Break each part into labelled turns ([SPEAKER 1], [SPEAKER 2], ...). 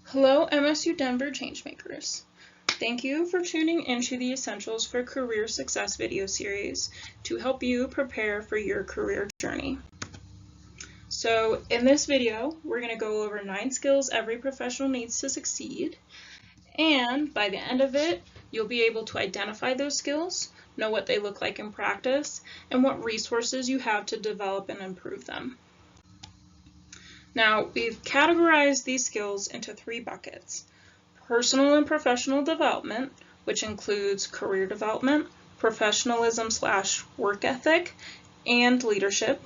[SPEAKER 1] Hello, MSU Denver Changemakers. Thank you for tuning into the Essentials for Career Success video series to help you prepare for your career journey. So in this video, we're going to go over 9 skills every professional needs to succeed. And by the end of it, you'll be able to identify those skills, know what they look like in practice, and what resources you have to develop and improve them. Now, we've categorized these skills into 3 buckets: personal and professional development, which includes career development, professionalism/work ethic, and leadership.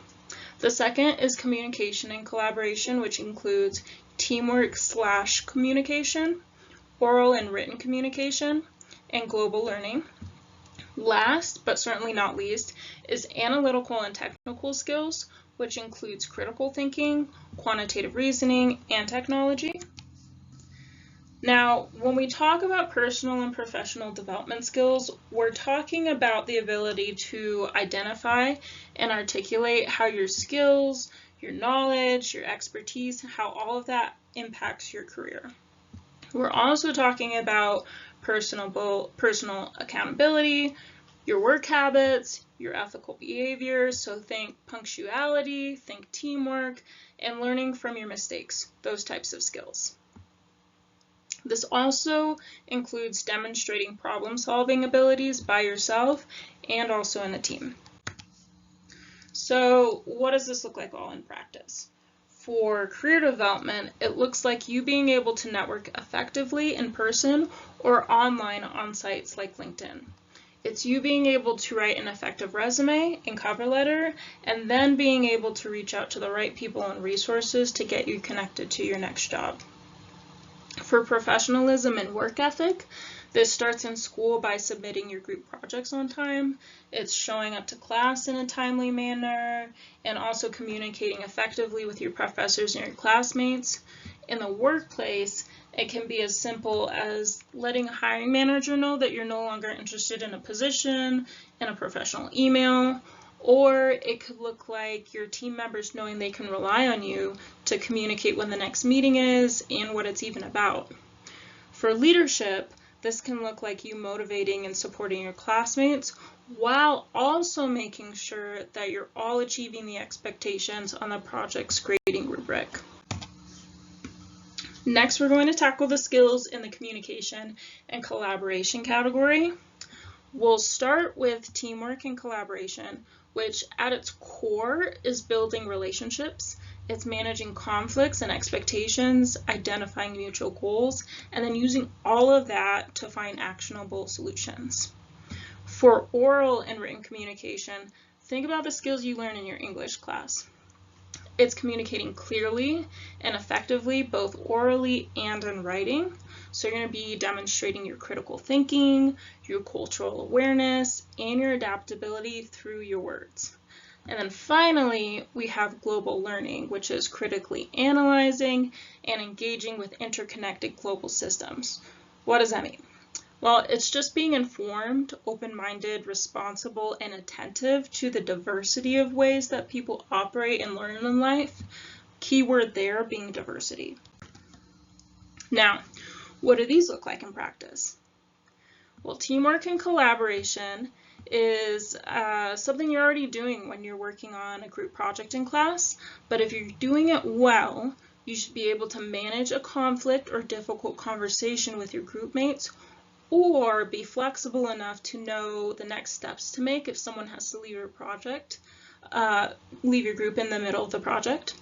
[SPEAKER 1] The second is communication and collaboration, which includes teamwork/communication, oral and written communication, and global learning. Last, but certainly not least, is analytical and technical skills, which includes critical thinking, quantitative reasoning, and technology. Now, when we talk about personal and professional development skills, we're talking about the ability to identify and articulate how your skills, your knowledge, your expertise, how all of that impacts your career. We're also talking about personal accountability, your work habits, your ethical behaviors, so think punctuality, think teamwork, and learning from your mistakes, those types of skills. This also includes demonstrating problem-solving abilities by yourself and also in a team. So what does this look like all in practice? For career development, it looks like you being able to network effectively in person or online on sites like LinkedIn. It's you being able to write an effective resume and cover letter, and then being able to reach out to the right people and resources to get you connected to your next job. For professionalism and work ethic, this starts in school by submitting your group projects on time. It's showing up to class in a timely manner, and also communicating effectively with your professors and your classmates. In the workplace, it can be as simple as letting a hiring manager know that you're no longer interested in a position in a professional email, or it could look like your team members knowing they can rely on you to communicate when the next meeting is and what it's even about. For leadership, this can look like you motivating and supporting your classmates while also making sure that you're all achieving the expectations on the project's grading rubric. Next, we're going to tackle the skills in the communication and collaboration category. We'll start with teamwork and collaboration, which at its core is building relationships. It's managing conflicts and expectations, identifying mutual goals, and then using all of that to find actionable solutions. For oral and written communication, think about the skills you learn in your English class. It's communicating clearly and effectively, both orally and in writing. So you're going to be demonstrating your critical thinking, your cultural awareness, and your adaptability through your words. And then finally, we have global learning, which is critically analyzing and engaging with interconnected global systems. What does that mean? Well, it's just being informed, open-minded, responsible, and attentive to the diversity of ways that people operate and learn in life. Keyword there being diversity. Now, what do these look like in practice? Well, teamwork and collaboration is something you're already doing when you're working on a group project in class, but if you're doing it well, you should be able to manage a conflict or difficult conversation with your group mates, or be flexible enough to know the next steps to make if someone has to leave your project, leave your group in the middle of the project.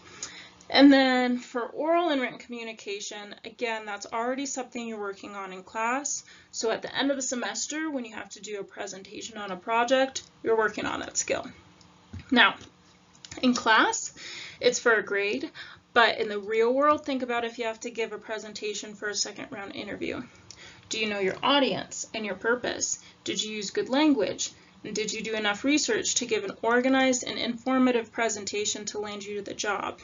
[SPEAKER 1] And then for oral and written communication, again, that's already something you're working on in class. So at the end of the semester, when you have to do a presentation on a project, you're working on that skill. Now, in class, it's for a grade, but in the real world, think about if you have to give a presentation for a second round interview. Do you know your audience and your purpose? Did you use good language? And did you do enough research to give an organized and informative presentation to land you to the job?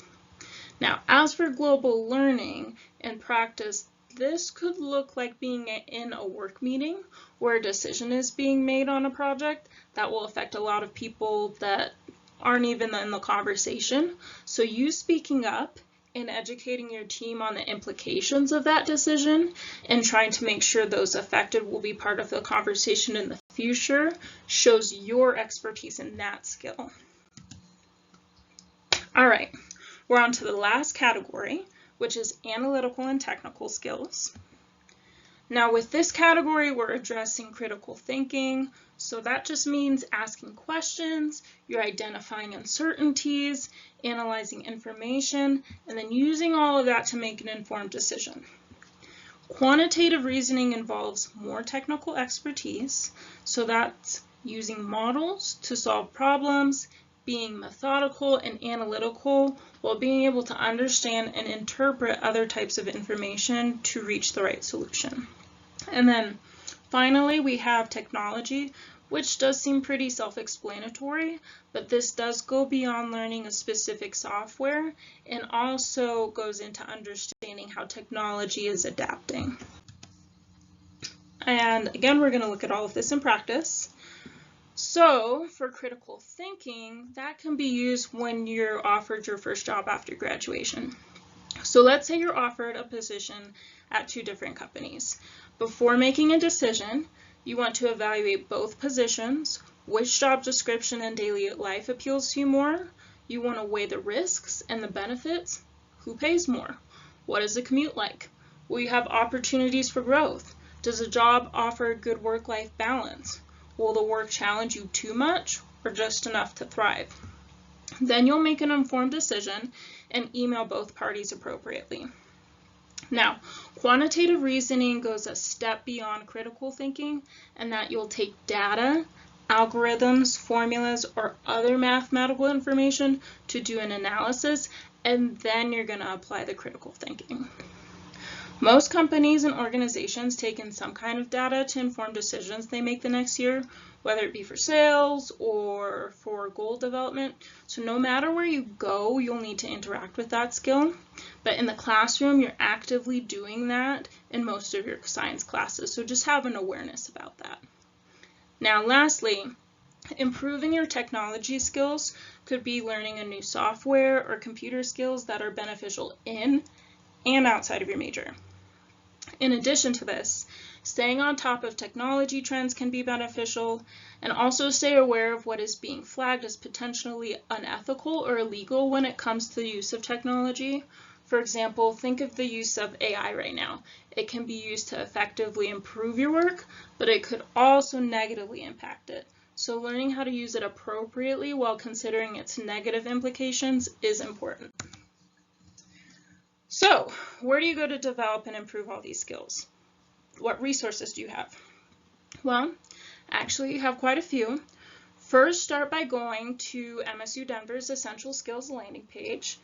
[SPEAKER 1] Now, as for global learning and practice, this could look like being in a work meeting where a decision is being made on a project that will affect a lot of people that aren't even in the conversation. So you speaking up in educating your team on the implications of that decision and trying to make sure those affected will be part of the conversation in the future shows your expertise in that skill. All right, we're on to the last category, which is analytical and technical skills. Now with this category, we're addressing critical thinking. So that just means asking questions, you're identifying uncertainties, analyzing information, and then using all of that to make an informed decision. Quantitative reasoning involves more technical expertise. So that's using models to solve problems, being methodical and analytical while being able to understand and interpret other types of information to reach the right solution. And then finally, we have technology, which does seem pretty self-explanatory, but this does go beyond learning a specific software and also goes into understanding how technology is adapting. And again, we're going to look at all of this in practice. So for critical thinking, that can be used when you're offered your first job after graduation. So let's say you're offered a position at 2 different companies. Before making a decision, you want to evaluate both positions, which job description and daily life appeals to you more. You want to weigh the risks and the benefits. Who pays more? What is the commute like? Will you have opportunities for growth? Does the job offer good work-life balance? Will the work challenge you too much or just enough to thrive? Then you'll make an informed decision and email both parties appropriately. Now, quantitative reasoning goes a step beyond critical thinking, and that you'll take data, algorithms, formulas, or other mathematical information to do an analysis, and then you're going to apply the critical thinking. Most companies and organizations take in some kind of data to inform decisions they make the next year, whether it be for sales or for goal development. So no matter where you go, you'll need to interact with that skill. But in the classroom, you're actively doing that in most of your science classes. So just have an awareness about that. Now, lastly, improving your technology skills could be learning a new software or computer skills that are beneficial in and outside of your major. In addition to this, staying on top of technology trends can be beneficial, and also stay aware of what is being flagged as potentially unethical or illegal when it comes to the use of technology. For example, think of the use of AI right now. It can be used to effectively improve your work, but it could also negatively impact it. So learning how to use it appropriately while considering its negative implications is important. So, where do you go to develop and improve all these skills? What resources do you have? Well, actually you have quite a few. First, start by going to MSU Denver's Essential Skills landing page.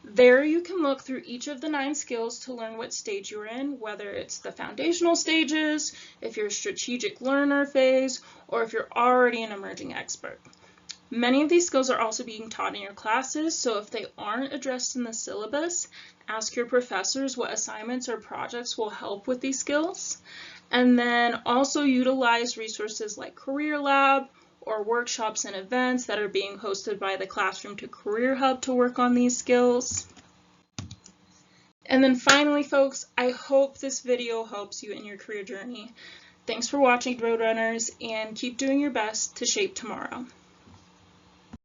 [SPEAKER 1] There you can look through each of the 9 skills to learn what stage you're in, whether it's the foundational stages, if you're a strategic learner phase, or if you're already an emerging expert. Many of these skills are also being taught in your classes, so if they aren't addressed in the syllabus, ask your professors what assignments or projects will help with these skills. And then also utilize resources like Career Lab or workshops and events that are being hosted by the Classroom to Career Hub to work on these skills. And then finally, folks, I hope this video helps you in your career journey. Thanks for watching, Roadrunners, and keep doing your best to shape tomorrow.